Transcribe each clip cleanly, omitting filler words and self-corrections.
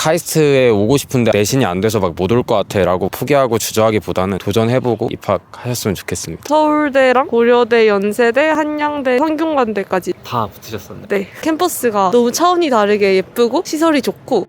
카이스트에 오고 싶은데 내신이 안 돼서 막 못 올 것 같아 라고 포기하고 주저하기보다는 도전해보고 입학하셨으면 좋겠습니다. 서울대랑 고려대, 연세대, 한양대, 성균관대까지 다 붙으셨었나요? 네, 캠퍼스가 너무 차원이 다르게 예쁘고 시설이 좋고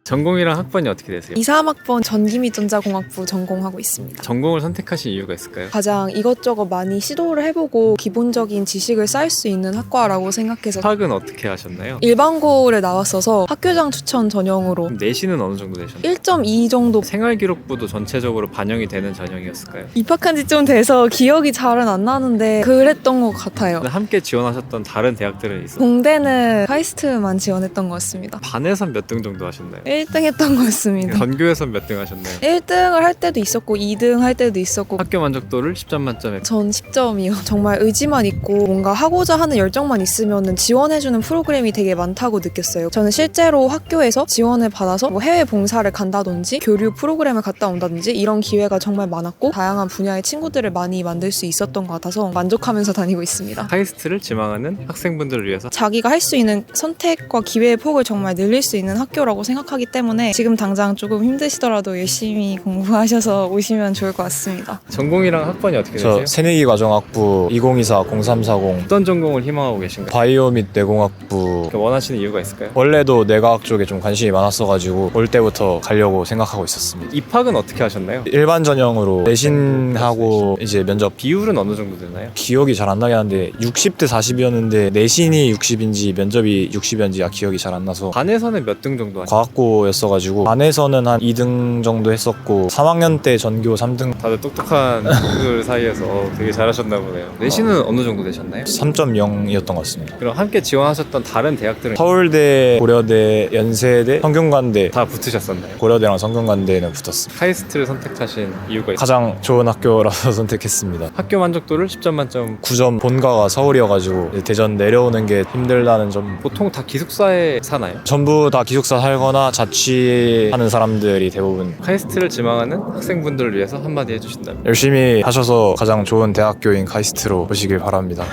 전공이랑 학번이 어떻게 되세요? 2, 3학번 전기및전자공학부 전공하고 있습니다. 전공을 선택하신 이유가 있을까요? 가장 이것저것 많이 시도를 해보고 기본적인 지식을 쌓을 수 있는 학과라고 생각해서 학은 어떻게 하셨나요? 일반고를 나왔어서 학교장 추천 전형으로 그럼 내신은 어느 정도 되셨나요? 1.2 정도. 생활기록부도 전체적으로 반영이 되는 전형이었을까요? 입학한 지 좀 돼서 기억이 잘은 안 나는데 그랬던 것 같아요. 함께 지원하셨던 다른 대학들은 있어요? 공대는 카이스트만 지원했던 것 같습니다. 반에선 몇 등 정도 하셨나요? 1등 했던 것 같습니다. 전교에선 몇 등 하셨나요? 1등을 할 때도 있었고 2등 할 때도 있었고 학교 만족도를 10점 만점에 전 10점이요. 정말 의지만 있고 뭔가 하고자 하는 열정만 있으면 지원해주는 프로그램이 되게 많다고 느꼈어요. 저는 실제로 학교에서 지원을 받아서 뭐 해외 봉사를 간다든지 교류 프로그램을 갔다 온다든지 이런 기회가 정말 많았고 다양한 분야의 친구들을 많이 만들 수 있었던 것 같아서 만족하면서 다니고 있습니다. 카이스트를 지망하는 학생분들을 위해서 자기가 할 수 있는 선택과 기회의 폭을 정말 늘릴 수 있는 학교라고 생각하기 때문에 지금 당장 조금 힘드시더라도 열심히 공부하셔서 오시면 좋을 것 같습니다. 전공이랑 학번이 어떻게 저 되세요? 새내기과정학부 2024 0340 어떤 전공을 희망하고 계신가요? 바이오 및 내공학부. 원하시는 이유가 있을까요? 원래도 내과학 쪽에 좀 관심이 많았어가지고 올 때부터 가려고 생각하고 있었습니다. 입학은 어떻게 하셨나요? 일반 전형으로 내신하고 이제 면접 비율은 어느 정도 되나요? 기억이 잘 안 나긴 한데 60대 40이었는데 내신이 60인지 면접이 60이었는지 기억이 잘 안 나서 반에서는 몇 등 정도 하셨나요? 과학고였어가지고 반에서는 한 2등 정도 했었고 3학년 때 전교 3등 다들 똑똑한 친구들 사이에서 되게 잘하셨나 보네요. 내신은 어느 정도 되셨나요? 3.0이었던 것 같습니다. 그럼 함께 지원하셨던 다른 대학들은 서울대, 고려대, 연세대, 성균관대. 다 붙으셨었나요? 고려대랑 성균관대는 붙었습니다. 카이스트를 선택하신 이유가 있어요? 가장 좋은 학교라서 선택했습니다. 학교 만족도를 10점 만점. 9점 본가가 서울이어가지고 이제 대전 내려오는 게 힘들다는 점. 보통 다 기숙사에 사나요? 전부 다 기숙사 살거나 자취하는 사람들이 대부분. 카이스트를 지망하는 학생분들을 위해서 한마디 해주신다면? 열심히 하셔서 가장 좋은 대학교인 카이스트로 보시길 바랍니다.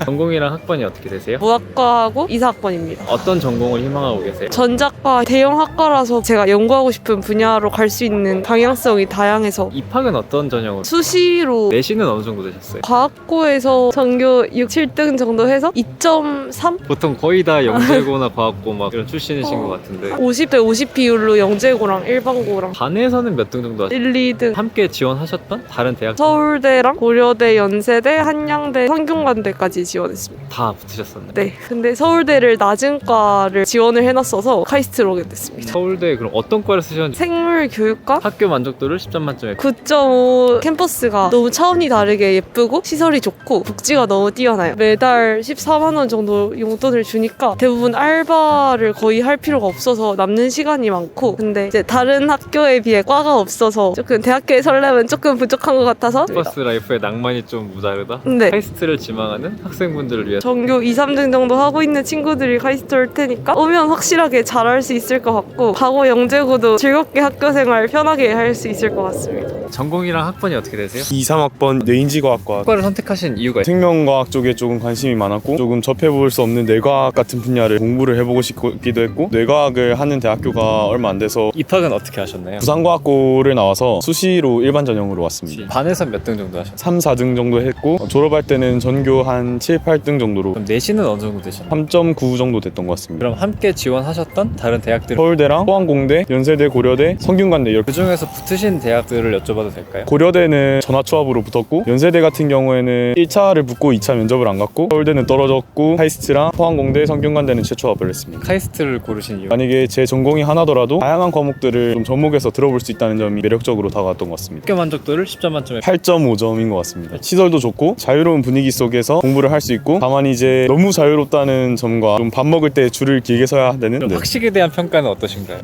전공이랑 학번이 어떻게 되세요? 무학과하고 이사학번입니다. 어떤 전공을 희망하고 계세요? 전작과 대형학과라서 제가 연구하고 싶은 분야로 갈 수 있는 방향성이 다양해서 입학은 어떤 전형으로? 수시로 내신은 어느 정도 되셨어요? 과학고에서 전교 6, 7등 정도 해서 2.3? 보통 거의 다 영재고나 과학고 막 이런 출신이신 것 같은데 50대 50 비율로 영재고랑 일반고랑 반에서는 몇 등 정도 하셨어요? 1, 2등 함께 지원하셨던 다른 대학 서울대랑 고려대, 연세대, 한양대, 성균관대까지 지원했습니다. 다 붙으셨었나요? 네, 근데 서울대를 낮은 과를 지원을 해놨어서 카이스트로 오게 됐습니다. 서울대 그럼 어떤 과를 쓰셨는지 생물교육과 학교 만족도를 10점 만점에 9.5 캠퍼스가 너무 차원이 다르게 예쁘고 시설이 좋고 복지가 너무 뛰어나요. 매달 14만 원 정도 용돈을 주니까 대부분 알바를 거의 할 필요가 없어서 남는 시간이 많고 근데 이제 다른 학교에 비해 과가 없어서 조금 대학교의 설렘은 조금 부족한 것 같아서 버스 라이프의 낭만이 좀 모자르다? 네. 카이스트를 지망하는 학생분들을 위해서 전교 2, 3등 정도 하고 있는 친구들이 카이스트 올 테니까 오면 확실하게 잘할 수 있을 것 같고 과거 영재고도 즐겁게 학교생활 편하게 할 수 있을 것 같습니다. 전공이랑 학번이 어떻게 되세요? 2, 3학번 뇌인지과학과 학과를 선택하신 이유가 있어요? 생명과학 쪽에 조금 관심이 많았고 조금 접해볼 수 없는 뇌과학 같은 분야를 공부를 해보고 싶기도 했고 뇌과학을 하는 대학교가 얼마 안 돼서 입학은 어떻게 하셨나요? 부산과학고를 나와서 수시로 일반 전형으로 왔습니다. 반에서 몇 등 정도 하셨나요? 3, 4등 정도 했고 졸업할 때는 전교 한 7, 8등 정도로 그럼 내신은 어느 정도 되셨나요? 3.9 정도 됐던 것 같습니다. 그럼 함께 지원하셨던 다른 대학들 서울대랑 포항공대, 연세대, 고려대, 성균관대 이렇게. 그 중에서 붙으신 대학들을 여쭤봐도 될까요? 고려대는 전화초합으로 붙었고 연세대 같은 경우에는 1차를 붙고 2차 면접을 안 갔고 서울대는 떨어졌고 카이스트랑 포항공대, 성균관대는 최초합을 했습니다. 카이스트를 고르신 이유? 만약에 제 전공이 하나더라도 다양한 과목들을 좀 접목해서 들어볼 수 있다는 점이 매력적으로 다가왔던 것 같습니다. 학교 만족도를 10점 만점에 8.5점인 것 같습니다. 시설도 좋고 자유로운 분위기 속에서 공부를 할 수 있고 다만 이제 너무 자유롭다는 점과 좀 밥 먹을 때 줄을 길게 서야 되는 그럼 학식에 대한 평가는 어떠신가요?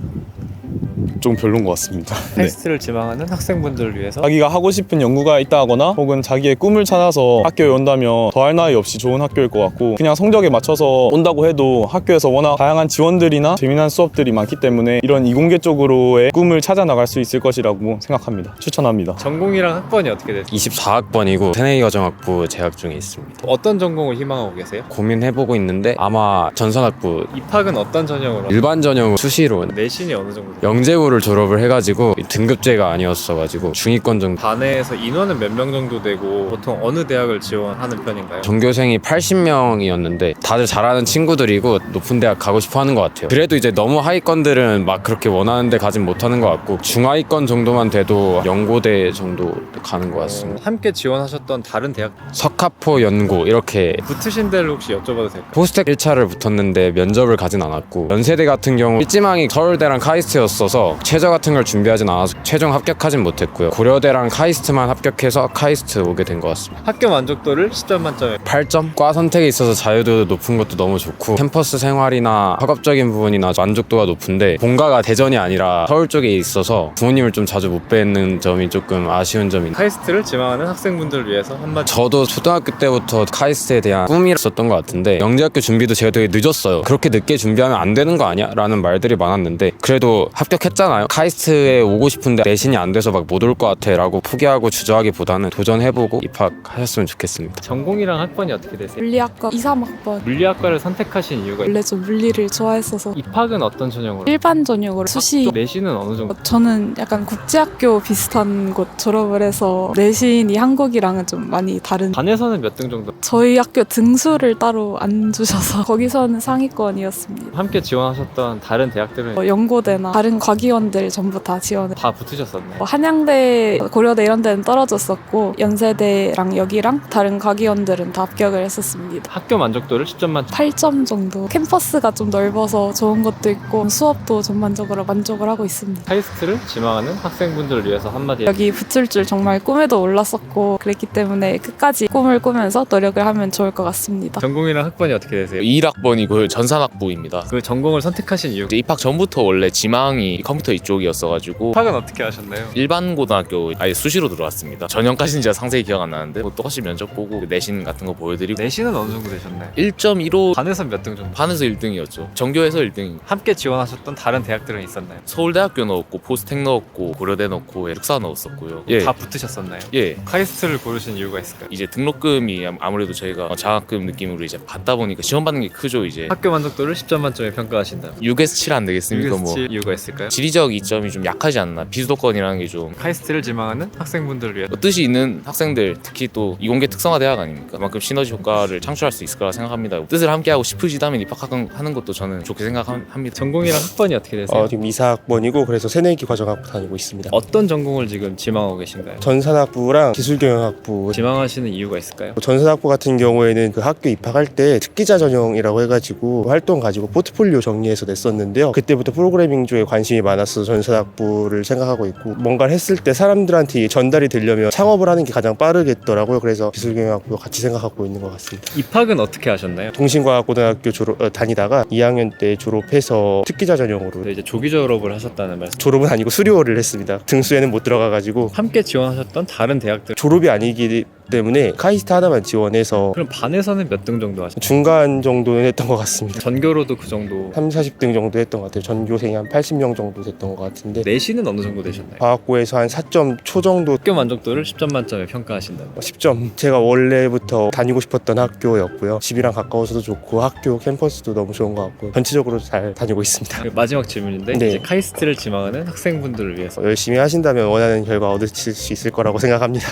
좀 별론 것 같습니다. 네. 카이스트를 지망하는 학생분들을 위해서 자기가 하고 싶은 연구가 있다거나 혹은 자기의 꿈을 찾아서 학교에 온다면 더할 나위 없이 좋은 학교일 것 같고, 그냥 성적에 맞춰서 온다고 해도 학교에서 워낙 다양한 지원들이나 재미난 수업들이 많기 때문에 이런 이공계 쪽으로의 꿈을 찾아 나갈 수 있을 것이라고 생각합니다. 추천합니다. 전공이랑 학번이 어떻게 되세요? 24학번이고 새내기과정학부 재학 중에 있습니다. 어떤 전공을 희망하고 계세요? 고민해보고 있는데 아마 전산학부 입학은 어떤 전형으로? 일반 전형 수시론 내신이 어느 정도 돼요? 영재고를 졸업을 해가지고 등급제가 아니었어가지고 중위권 정도. 반에서 인원은 몇 명 정도 되고 보통 어느 대학을 지원하는 편인가요? 전교생이 80명이었는데 다들 잘하는 친구들이고 높은 대학 가고 싶어 하는 것 같아요. 그래도 이제 너무 하위권들은 막 그렇게 원하는 데 가진 못하는 것 같고 중하위권 정도만 돼도 연고대 정도 가는 것 같습니다. 함께 지원하셨던 다른 대학 석하포 연고 이렇게. 붙으신 데를 혹시 여쭤봐도 될까요? 포스텍 1차를 붙었는데 면접을 가진 않았고, 연세대 같은 경우 일지망이 서울대랑 카이스트였어서 최저 같은 걸 준비하진 않아서 최종 합격하진 못했고요. 고려대랑 카이스트만 합격해서 카이스트 오게 된 것 같습니다. 학교 만족도를 10점 만점에 8점? 과 선택에 있어서 자유도 높은 것도 너무 좋고 캠퍼스 생활이나 학업적인 부분이나 만족도가 높은데 본가가 대전이 아니라 서울 쪽에 있어서 부모님을 좀 자주 못 뵙는 점이 조금 아쉬운 점입니다. 카이스트를 지망하는 학생분들을 위해서 한마디. 저도 초등학교 때부터 카이스트에 대한 꿈이 있었던 것 같은데 영재학교 준비도 제가 되게 늦었어요. 그렇게 늦게 준비하면 안 되는 거 아니야? 라는 말들이 많았는데 그래도 합격했잖아요. 카이스트에 오고 싶은데 내신이 안 돼서 막 못 올 것 같아 라고 포기하고 주저하기보다는 도전해보고 입학하셨으면 좋겠습니다. 전공이랑 학번이 어떻게 되세요? 물리학과 2, 3학번. 물리학과를 선택하신 이유가 원래 좀 물리를 좋아했어서 입학은 어떤 전형으로? 일반 전형으로 수시. 내신은 어느 정도? 저는 약간 국제학교 비슷한 곳 졸업을 해서 내신이 한국이랑은 좀 많이 다른. 반에서는 몇 등 정도? 저희 학교 등수를 따로 안 주셔서 거기서는 상위권이었습니다. 함께 지원하셨던 다른 대학들은 연고대나 다른 과기원들 전부 다 지원을. 다 붙으셨었나요? 한양대, 고려대 이런 데는 떨어졌었고 연세대랑 여기랑 다른 과기원들은 다 합격을 했었습니다. 학교 만족도를 10점 만점 8점 정도. 캠퍼스가 좀 넓어서 좋은 것도 있고 수업도 전반적으로 만족을 하고 있습니다. 카이스트를 지망하는 학생분들을 위해서 한마디. 여기 붙을 줄 정말 꿈에도 몰랐었고 그랬기 때문에 끝까지 꿈을 꾸면서 노력을 하면 좋을 것 같습니다. 전공이랑 학번이 어떻게 되세요? 21학번이고요. 전산학부입니다. 그 전공을 선택하신 이유? 이제 입학 전부터 원래 지망이 컴퓨터 이쪽이었어가지고 입학은 어떻게 하셨나요? 일반 고등학교 아예 수시로 들어왔습니다. 전형까지는 제가 상세히 기억 안 나는데 뭐 똑같이 면접 보고 내신 같은 거 보여드리고 내신은 어느 정도 되셨나요? 1.15 반에서 몇 등 정도? 반에서 1등이었죠. 전교에서 1등이. 함께 지원하셨던 다른 대학들은 있었나요? 서울대학교 넣었고 포스텍 넣었고 고려대 넣고 육사 넣었었고요. 예. 다 붙으셨었나요? 예. 카이스트를 고르신 이유가 있을까요? 이제 등록금이 아무래도 저희가 장학금 느낌으로 이제 받다 보니까 지원 받는 게 크죠. 이제 학교 만족도를 10점 만점에 평가하신다면 6에서 7 안 되겠습니까? 뭐 6에서 이유가 있을까요? 지리적 이점이 좀 약하지 않나. 비수도권이라는 게 좀 카이스트를 지망하는 학생분들을 위해서 뜻이 있는 학생들, 특히 또 이공계 특성화 대학 아닙니까? 그만큼 시너지 효과를 창출할 수 있을 거라 생각합니다. 뜻을 함께하고 싶으시다면 입학하는 것도 저는 좋게 생각합니다. 전공이랑 학번이 어떻게 되세요? 지금 2사학번이고 그래서 새내기 과정학부 다니고 있습니다. 어떤 전공을 지금 지망하고 계신가요? 전산학부랑 기술경영학부. 지망하시는 이유가 있을까요? 전산학부 같은 경우에는 그 학교 입학할 때 특기자 전형이라고 해가지고 활동 가지고 포트폴리오 정리해서 냈었는데요. 그때부터 프로그래밍 쪽에 관심이 많아서 전산학부를 생각하고 있고, 뭔가를 했을 때 사람들한테 전달이 되려면 창업을 하는 게 가장 빠르겠더라고요. 그래서 기술경영학부 같이 생각하고 있는 것 같습니다. 입학은 어떻게 하셨나요? 동신과학고등학교 다니다가 2학년 때 졸업해서 특기자 전형으로. 이제 조기 졸업을 하셨다는 말씀. 졸업은 아니고 수료를 했습니다. 등수에는 못 들어가가지고. 함께 지원하셨던 다른 대학들 졸업이 아니기 때문에 카이스트 하나만 지원해서 그럼 반에서는 몇 등 정도 하셨나요? 중간 정도는 했던 것 같습니다. 전교로도 그 정도. 30-40등 정도 했던 것 같아요. 전교생이 한 80명 정도 됐던 것 같은데 내신은 어느 정도 되셨나요? 과학고에서 한 4점 초 정도. 학교 만족도를 10점 만점에 평가하신다면 10점. 제가 원래부터 다니고 싶었던 학교였고요. 집이랑 가까워서도 좋고 학교 캠퍼스도 너무 좋은 것 같고 전체적으로 잘 다니고 있습니다. 마지막 질문인데 네. 이제 카이스트를 지망하는 학생분들을 위해서 열심히 하신다면 원하는 결과 얻으실 수 있을 거라고 생각합니다.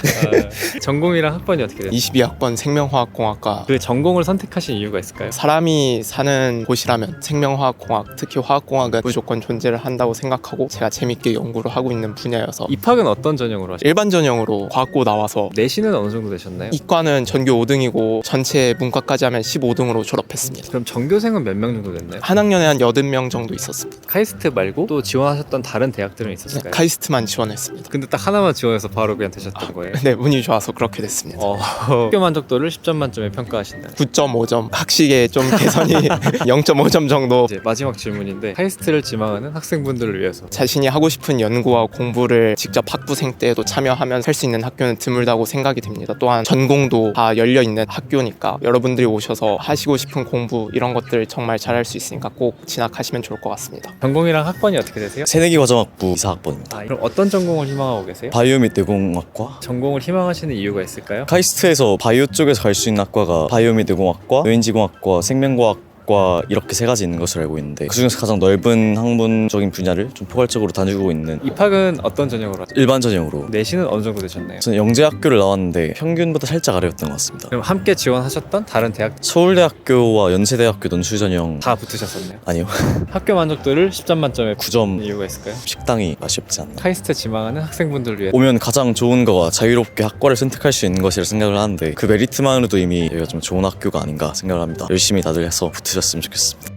전공이랑 학번이 어떻게 되세요? 22학번 생명화학공학과. 그 전공을 선택하신 이유가 있을까요? 사람이 사는 곳이라면 생명화학공학, 특히 화학공학은 무조건 존재를 한다고 생각하고 제가 재밌게 연구를 하고 있는 분야여서. 입학은 어떤 전형으로 하셨나요? 일반 전형으로 과학고 나와서. 내신은 어느 정도 되셨나요? 이과는 전교 5등이고 전체 문과까지 하면 15등으로 졸업했습니다. 그럼 전교생은 몇 명 정도 됐나요? 한 학년에 한 80명 정도 있었습니다. 카이스트 말고 또 지원하셨던 다른 대학들은 있었을까요? 카이스트만 지원했습니다. 근데 딱 하나만 지원해서 바로 그냥 되셨던 거예요? 네, 운이 좋아서 그렇게 됐습니다. 있습니다. 학교 만족도를 10점 만점에 평가하신다. 9.5점. 학식에 좀 개선이 0.5점 정도. 이제 마지막 질문인데 카이스트를 지망하는 학생분들을 위해서 자신이 하고 싶은 연구와 공부를 직접 학부생 때에도 참여하면 할 수 있는 학교는 드물다고 생각이 됩니다. 또한 전공도 다 열려있는 학교니까 여러분들이 오셔서 하시고 싶은 공부 이런 것들 정말 잘할 수 있으니까 꼭 진학하시면 좋을 것 같습니다. 전공이랑 학번이 어떻게 되세요? 새내기 과정학부 이사학번입니다. 그럼 어떤 전공을 희망하고 계세요? 바이오 및 내공학과. 전공을 희망하시는 이유가 있을까요? 카이스트에서 바이오 쪽에서 갈 수 있는 학과가 바이오 및 내공학과, 노인지공학과, 생명과학과 이렇게 세 가지 있는 것으로 알고 있는데 그중에서 가장 넓은 학문적인 분야를 좀 포괄적으로 다니고 있는 입학은 어떤 전형으로 하죠? 일반 전형으로. 내신은 어느 정도 되셨나요? 저는 영재학교를 나왔는데 평균보다 살짝 아래였던 것 같습니다. 그럼 함께 지원하셨던 다른 대학 서울대학교와 연세대학교 논술 전형 다 붙으셨었나요? 아니요. 학교 만족도를 10점 만점에 9점. 이유가 있을까요? 식당이 아쉽지 않나. 카이스트 지망하는 학생분들을 위해 오면 가장 좋은 거가 자유롭게 학과를 선택할 수 있는 것이라 생각을 하는데 그 메리트만으로도 이미 여기가 좀 좋은 학교가 아닌가 생각을 합니다. 열심히 다들 해서 붙으셨으면 좋겠습니다.